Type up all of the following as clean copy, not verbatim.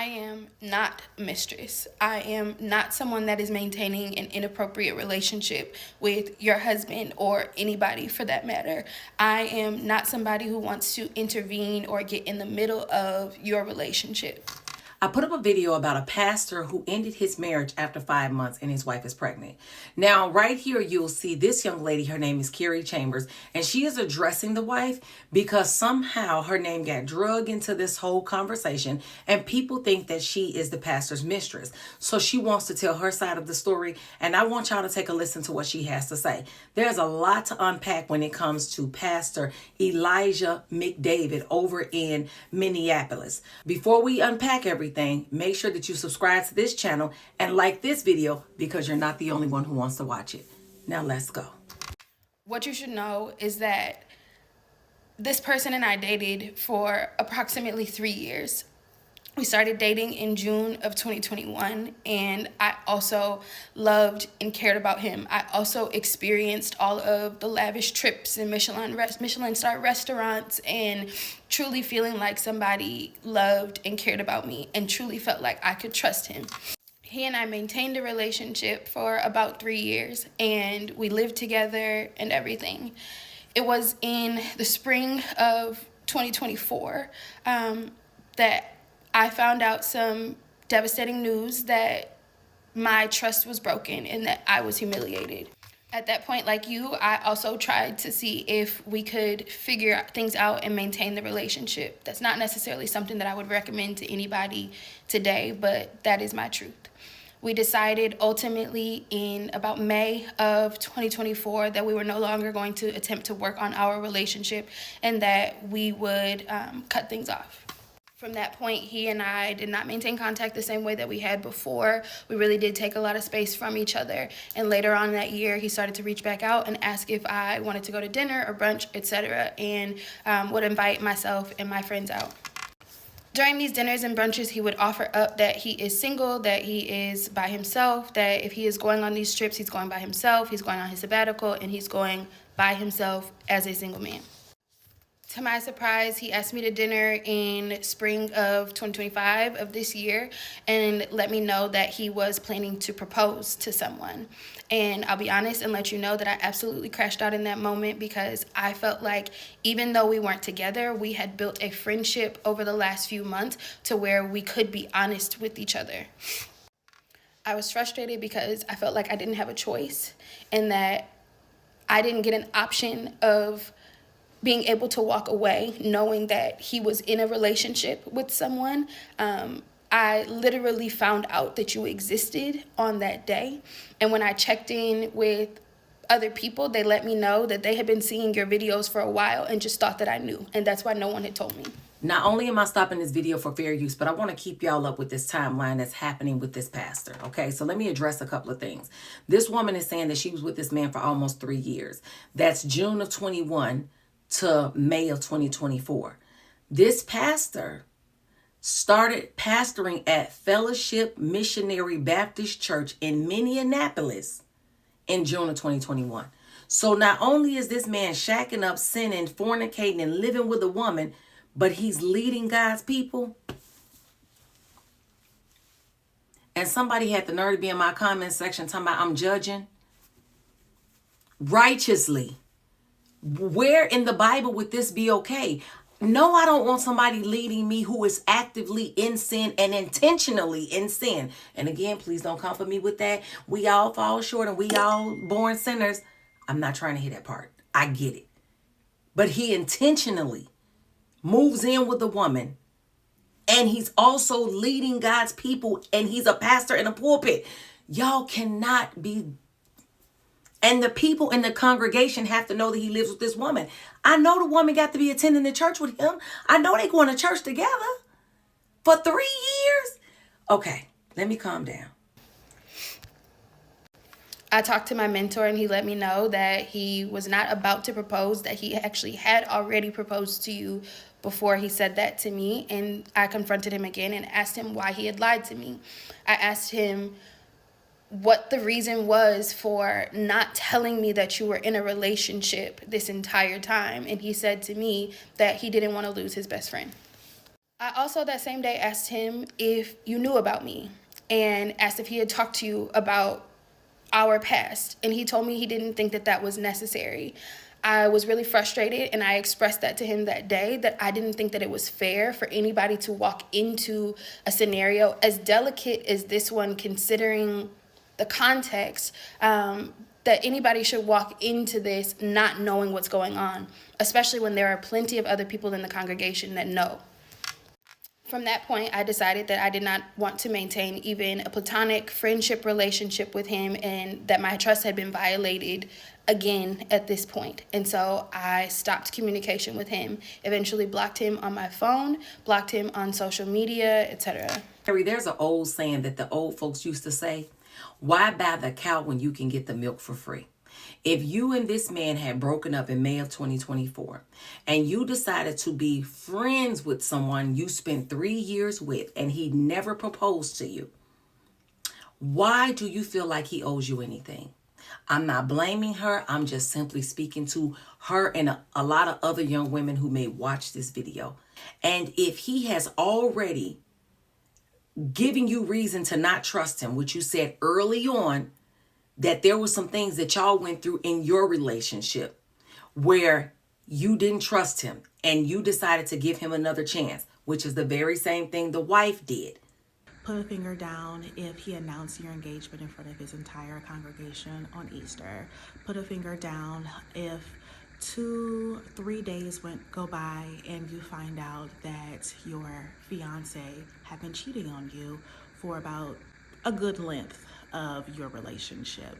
am not a mistress. I am not someone that is maintaining an inappropriate relationship with your husband or anybody for that matter. I am not somebody who wants to intervene or get in the middle of your relationship. I put up a video about a pastor who ended his marriage after 5 months and his wife is pregnant. Now, right here, you'll see this young lady. Her name is Cari Chambers, and she is addressing the wife because somehow her name got drugged into this whole conversation and people think that she is the pastor's mistress. So she wants to tell her side of the story, and I want y'all to take a listen to what she has to say. There's a lot to unpack when it comes to Pastor Elijah McDavid over in Minneapolis. Before we unpack everything, make sure that you subscribe to this channel and like this video because you're not the only one who wants to watch it. Now let's go. What you should know is that this person and I dated for approximately 3 years. We started dating in June of 2021, and I also loved and cared about him. I also experienced all of the lavish trips and Michelin star restaurants, and truly feeling like somebody loved and cared about me and truly felt like I could trust him. He and I maintained a relationship for about 3 years, and we lived together and everything. It was in the spring of 2024 that I found out some devastating news that my trust was broken and that I was humiliated. At that point, like you, I also tried to see if we could figure things out and maintain the relationship. That's not necessarily something that I would recommend to anybody today, but that is my truth. We decided ultimately in about May of 2024 that we were no longer going to attempt to work on our relationship and that we would cut things off. From that point, he and I did not maintain contact the same way that we had before. We really did take a lot of space from each other. And later on that year, he started to reach back out and ask if I wanted to go to dinner or brunch, etc., and would invite myself and my friends out. During these dinners and brunches, he would offer up that he is single, that he is by himself, that if he is going on these trips, he's going by himself, he's going on his sabbatical, and he's going by himself as a single man. To my surprise, he asked me to dinner in spring of 2025 of this year and let me know that he was planning to propose to someone. And I'll be honest and let you know that I absolutely crashed out in that moment because I felt like even though we weren't together, we had built a friendship over the last few months to where we could be honest with each other. I was frustrated because I felt like I didn't have a choice and that I didn't get an option of being able to walk away knowing that he was in a relationship with someone. I literally found out that you existed on that day. And when I checked in with other people, they let me know that they had been seeing your videos for a while and just thought that I knew. And that's why no one had told me. Not only am I stopping this video for fair use, but I want to keep y'all up with this timeline that's happening with this pastor. Okay, so let me address a couple of things. This woman is saying that she was with this man for almost 3 years. That's June of 21 to May of 2024. This pastor started pastoring at Fellowship Missionary Baptist Church in Minneapolis in June of 2021. So not only is this man shacking up, sinning, fornicating, and living with a woman, but he's leading God's people. And somebody had the nerve to be in my comment section talking about I'm judging righteously. Where in the Bible would this be okay? No, I don't want somebody leading me who is actively in sin and intentionally in sin. And again, please don't come for me with that. We all fall short and we all born sinners. I'm not trying to hear that part. I get it. But he intentionally moves in with a woman and he's also leading God's people and he's a pastor in a pulpit. Y'all cannot be. And the people in the congregation have to know that he lives with this woman. I know the woman got to be attending the church with him. I know they going to church together for 3 years. Okay, let me calm down. I talked to my mentor and he let me know that he was not about to propose, that he actually had already proposed to you before he said that to me. And I confronted him again and asked him why he had lied to me. I asked him what the reason was for not telling me that you were in a relationship this entire time. And he said to me that he didn't want to lose his best friend. I also that same day asked him if you knew about me and asked if he had talked to you about our past. And he told me he didn't think that that was necessary. I was really frustrated, and I expressed that to him that day, that I didn't think that it was fair for anybody to walk into a scenario as delicate as this one, considering the context, that anybody should walk into this not knowing what's going on, especially when there are plenty of other people in the congregation that know. From that point, I decided that I did not want to maintain even a platonic friendship relationship with him, and that my trust had been violated again at this point. And so I stopped communication with him, eventually blocked him on my phone, blocked him on social media, etc. Cari, there's an old saying that the old folks used to say, why buy the cow when you can get the milk for free? If you and this man had broken up in May of 2024 and you decided to be friends with someone you spent 3 years with and he never proposed to you, why do you feel like he owes you anything? I'm not blaming her. I'm just simply speaking to her and a lot of other young women who may watch this video. And if he has already given you reason to not trust him, which you said early on, that there were some things that y'all went through in your relationship where you didn't trust him and you decided to give him another chance, which is the very same thing the wife did. Put a finger down if he announced your engagement in front of his entire congregation on Easter. Put a finger down if 2-3 days go by and you find out that your fiance had been cheating on you for about a good length of your relationship.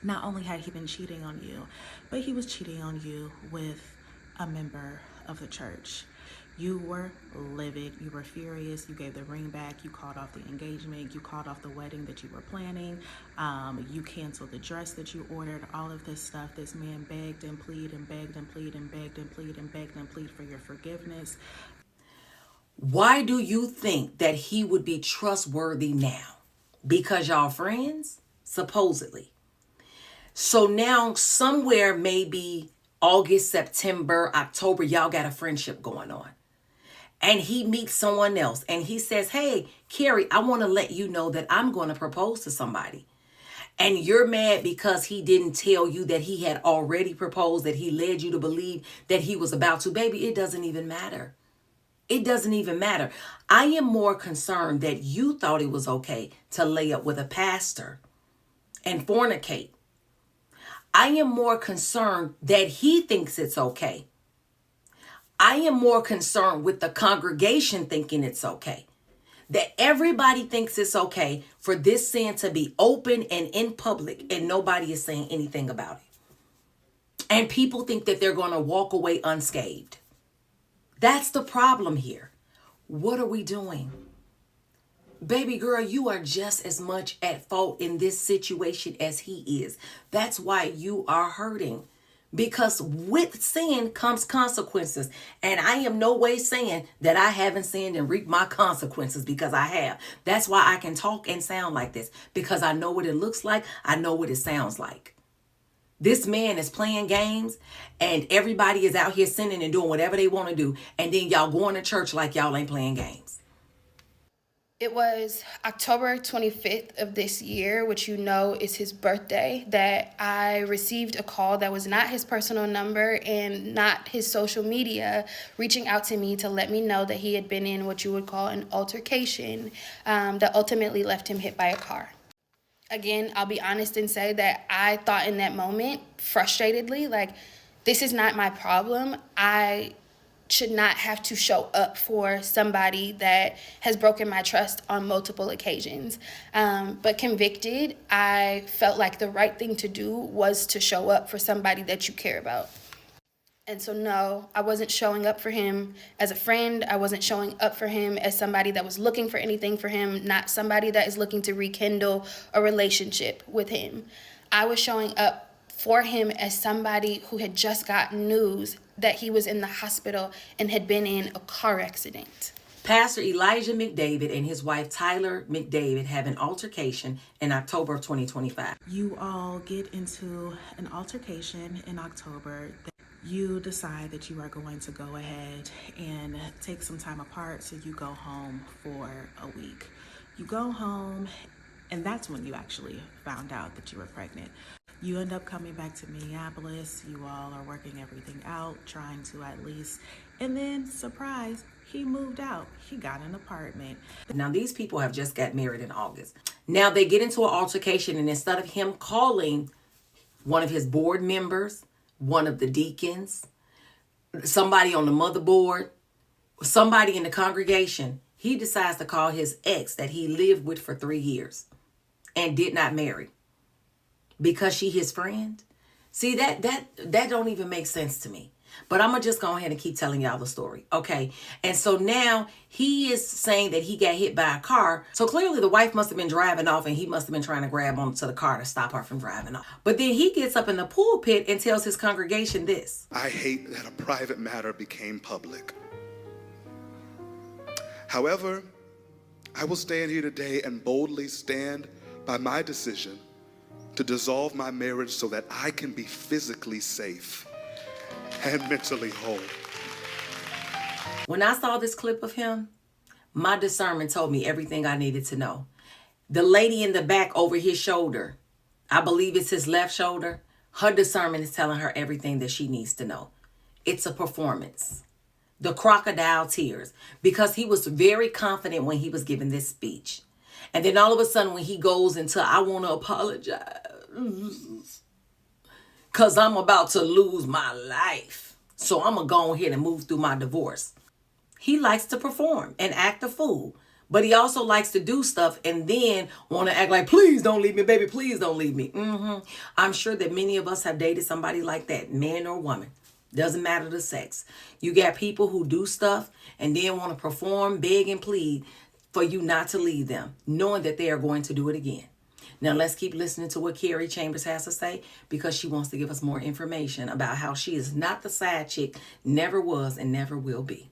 Not only had he been cheating on you, but he was cheating on you with a member of the church. You were livid, you were furious, you gave the ring back, you called off the engagement, you called off the wedding that you were planning, you canceled the dress that you ordered, all of this stuff. This man begged and pleaded and begged and pleaded and begged and pleaded and begged and pleaded for your forgiveness. Why do you think that he would be trustworthy now? Because y'all friends? Supposedly. So now somewhere maybe August, September, October, y'all got a friendship going on. And he meets someone else and he says, hey, Cari, I want to let you know that I'm going to propose to somebody. And you're mad because he didn't tell you that he had already proposed, that he led you to believe that he was about to. Baby, it doesn't even matter. It doesn't even matter. I am more concerned that you thought it was okay to lay up with a pastor and fornicate. I am more concerned that he thinks it's okay. I am more concerned with the congregation thinking it's okay. That everybody thinks it's okay for this sin to be open and in public and nobody is saying anything about it. And people think that they're going to walk away unscathed. That's the problem here. What are we doing? Baby girl, you are just as much at fault in this situation as he is. That's why you are hurting. Because with sin comes consequences. And I am no way saying that I haven't sinned and reaped my consequences, because I have. That's why I can talk and sound like this. Because I know what it looks like. I know what it sounds like. This man is playing games and everybody is out here sinning and doing whatever they want to do. And then y'all going to church like y'all ain't playing games. It was October 25th of this year, which you know is his birthday, that I received a call that was not his personal number and not his social media, reaching out to me to let me know that he had been in what you would call an altercation that ultimately left him hit by a car. Again, I'll be honest and say that I thought in that moment, frustratedly, like, this is not my problem. I should not have to show up for somebody that has broken my trust on multiple occasions. But convicted, I felt like the right thing to do was to show up for somebody that you care about. And so, no, I wasn't showing up for him as a friend. I wasn't showing up for him as somebody that was looking for anything for him, not somebody that is looking to rekindle a relationship with him. I was showing up for him as somebody who had just gotten news that he was in the hospital and had been in a car accident. Pastor Elijah McDavid and his wife Tyler McDavid have an altercation in October of 2025. You all get into an altercation in October. You decide that you are going to go ahead and take some time apart, so you go home for a week. You go home, and that's when you actually found out that you were pregnant. You end up coming back to Minneapolis. You all are working everything out, trying to at least, and then surprise, he moved out. He got an apartment. Now, these people have just got married in August. Now they get into an altercation, and instead of him calling one of his board members, one of the deacons, somebody on the motherboard, somebody in the congregation, he decides to call his ex that he lived with for 3 years and did not marry because she his friend. See, that don't even make sense to me. But I'm going to just go ahead and keep telling y'all the story. Okay. And so now he is saying that he got hit by a car. So clearly the wife must have been driving off, and he must have been trying to grab onto the car to stop her from driving off. But then he gets up in the pulpit and tells his congregation this. I hate that a private matter became public. However, I will stand here today and boldly stand by my decision to dissolve my marriage so that I can be physically safe and mentally whole. When I saw this clip of him, my discernment told me everything I needed to know. The lady in the back over his shoulder, I believe it's his left shoulder, her discernment is telling her everything that she needs to know. It's a performance. The crocodile tears, because he was very confident when he was giving this speech. And then all of a sudden when he goes into, I want to apologize because I'm about to lose my life, so I'm going to go ahead and move through my divorce. He likes to perform and act a fool, but he also likes to do stuff and then want to act like, please don't leave me, baby, please don't leave me. I'm sure that many of us have dated somebody like that, man or woman. Doesn't matter the sex. You got people who do stuff and then want to perform, beg, and plead for you not to leave them, knowing that they are going to do it again. Now let's keep listening to what Cari Chambers has to say, because she wants to give us more information about how she is not the side chick, never was, and never will be.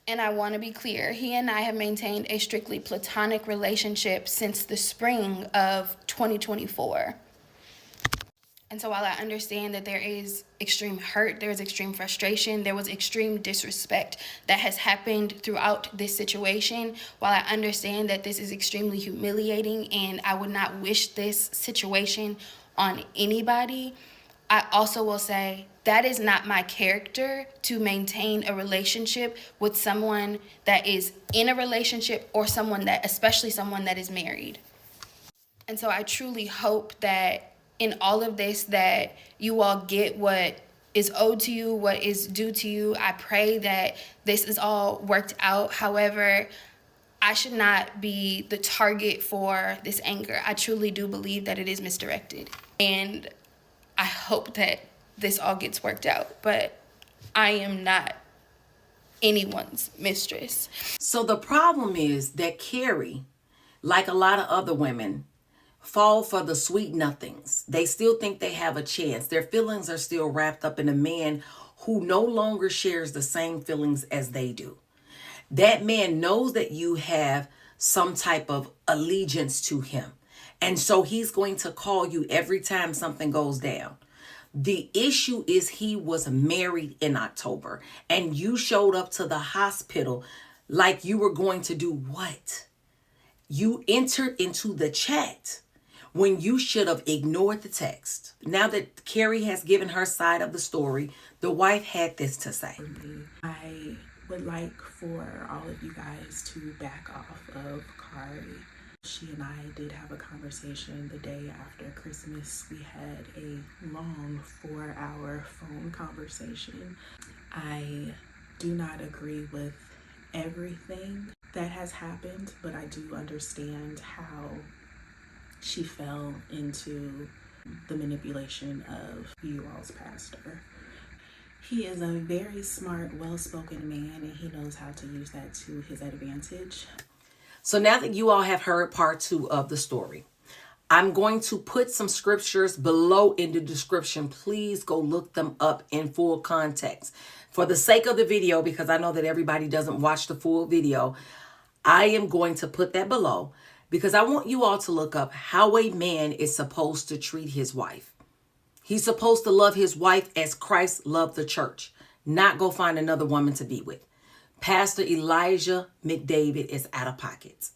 And I want to be clear, he and I have maintained a strictly platonic relationship since the spring of 2024. And so while I understand that there is extreme hurt, there is extreme frustration, there was extreme disrespect that has happened throughout this situation, while I understand that this is extremely humiliating and I would not wish this situation on anybody, I also will say that is not my character to maintain a relationship with someone that is in a relationship, or someone that, especially someone that is married. And so I truly hope that in all of this, that you all get what is owed to you, what is due to you. I pray that this is all worked out. However, I should not be the target for this anger. I truly do believe that it is misdirected. And I hope that this all gets worked out. But I am not anyone's mistress. So the problem is that Cari, like a lot of other women, fall for the sweet nothings. They still think they have a chance. Their feelings are still wrapped up in a man who no longer shares the same feelings as they do. That man knows that you have some type of allegiance to him. And so he's going to call you every time something goes down. The issue is he was married in October and you showed up to the hospital like you were going to do what? You entered into the chat when you should have ignored the text. Now that Cari has given her side of the story, the wife had this to say. I would like for all of you guys to back off of Cari. She and I did have a conversation the day after Christmas. We had a long 4-hour phone conversation. I do not agree with everything that has happened, but I do understand how she fell into the manipulation of you all's pastor. He is a very smart, well-spoken man, and he knows how to use that to his advantage. So now that you all have heard part 2 of the story, I'm going to put some scriptures below in the description. Please go look them up in full context. For the sake of the video, because I know that everybody doesn't watch the full video, I am going to put that below because I want you all to look up how a man is supposed to treat his wife. He's supposed to love his wife as Christ loved the church, not go find another woman to be with. Pastor Elijah McDavid is out of pocket.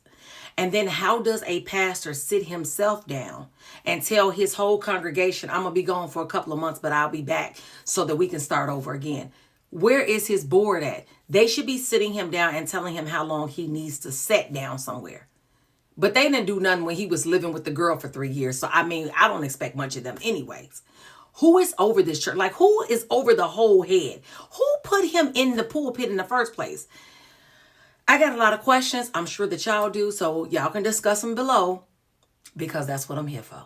And then how does a pastor sit himself down and tell his whole congregation, I'm going to be gone for a couple of months, but I'll be back so that we can start over again? Where is his board at? They should be sitting him down and telling him how long he needs to sit down somewhere. But they didn't do nothing when he was living with the girl for 3 years. So, I mean, I don't expect much of them anyways. Who is over this church? Like, who is over the whole head? Who put him in the pulpit in the first place? I got a lot of questions. I'm sure that y'all do. So y'all can discuss them below because that's what I'm here for.